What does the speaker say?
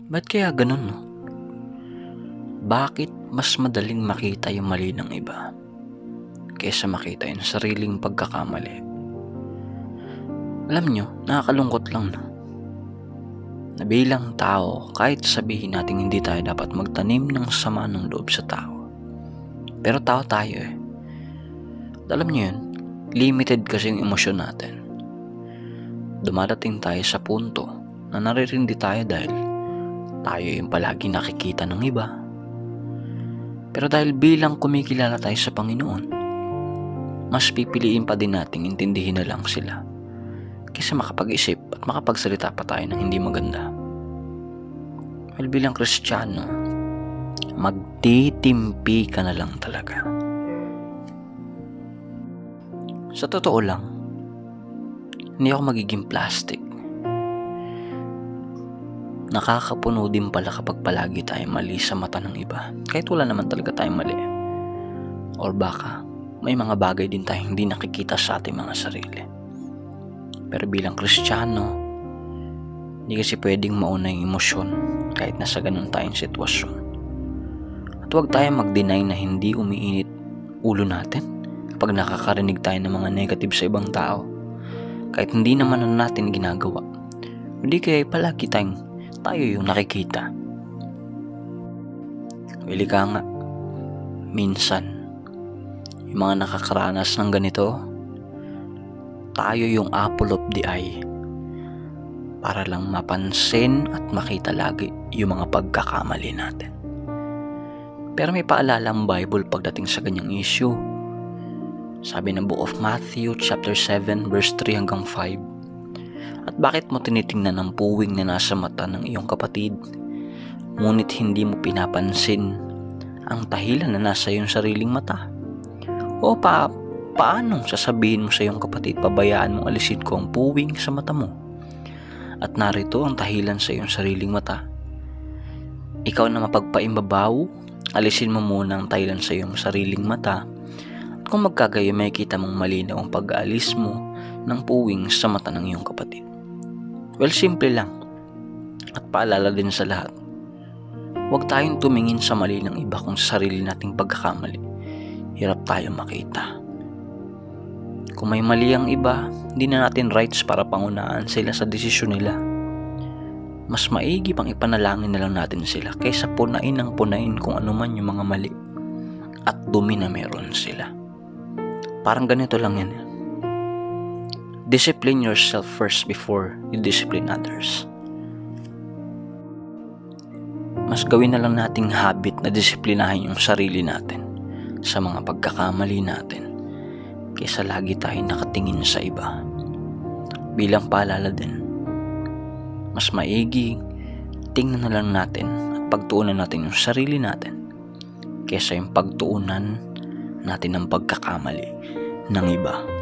Ba't kaya ganun, no? Bakit mas madaling makita yung mali ng iba kaysa makita yung sariling pagkakamali? Alam nyo, nakakalungkot lang na bilang tao, kahit sabihin natin hindi tayo dapat magtanim ng sama ng loob sa tao, pero tao tayo eh. At alam nyo yun, limited kasi yung emosyon natin. Dumadating tayo sa punto na naririndi tayo dahil tayo yung palagi nakikita ng iba. Pero dahil bilang kumikilala tayo sa Panginoon, mas pipiliin pa din nating intindihin na lang sila kaysa makapag-isip at makapagsalita pa tayo ng hindi maganda. Well, bilang Kristiyano, magtitimpi ka na lang talaga. Sa totoo lang, hindi ako magiging plastic. Nakakapuno din pala kapag palagi tayo mali sa mata ng iba, kahit wala naman talaga tayong mali. Or baka may mga bagay din tayong hindi nakikita sa ating mga sarili. Pero bilang Kristiyano, hindi kasi pwedeng mauna yung emosyon kahit nasa ganun tayong sitwasyon. At huwag tayong mag-deny na hindi umiinit ulo natin kapag nakakarinig tayo ng mga negative sa ibang tao, kahit hindi naman natin ginagawa. Hindi kaya palagi tayo yung nakikita. Wili ka nga, minsan yung mga nakakaranas ng ganito, tayo yung apple of the eye para lang mapansin at makita lagi yung mga pagkakamali natin. Pero may paalala ang Bible pagdating sa ganyang issue. Sabi ng Book of Matthew chapter 7 verse 3 hanggang 5, at bakit mo tinitingnan ang puwing na nasa mata ng iyong kapatid, ngunit hindi mo pinapansin ang tahilan na nasa iyong sariling mata? O paanong sasabihin mo sa iyong kapatid, pabayaan mong alisin ko ang puwing sa mata mo, at narito ang tahilan sa iyong sariling mata? Ikaw na mapagpaimbabaw, alisin mo muna ang tahilan sa iyong sariling mata, at kung magkagayo may kita mong malinaw ang pag-aalis mo ng puwing sa mata ng iyong kapatid. Well, simple lang. At paalala din sa lahat, huwag tayong tumingin sa mali ng iba kung sa sarili nating pagkakamali. Hirap tayong makita. Kung may mali ang iba, hindi na natin rights para pangunahan sila sa desisyon nila. Mas maigi pang ipanalangin na lang natin sila kaysa punain kung ano man yung mga mali at dumi na meron sila. Parang ganito lang yan. Discipline yourself first before you discipline others. Mas gawin na lang nating habit na disiplinahin yung sarili natin sa mga pagkakamali natin kaysa lagi tayo nakatingin sa iba. Bilang paalala din, mas maigi tingnan na lang natin at pagtuunan natin yung sarili natin kaysa yung pagtuunan natin ng pagkakamali ng iba.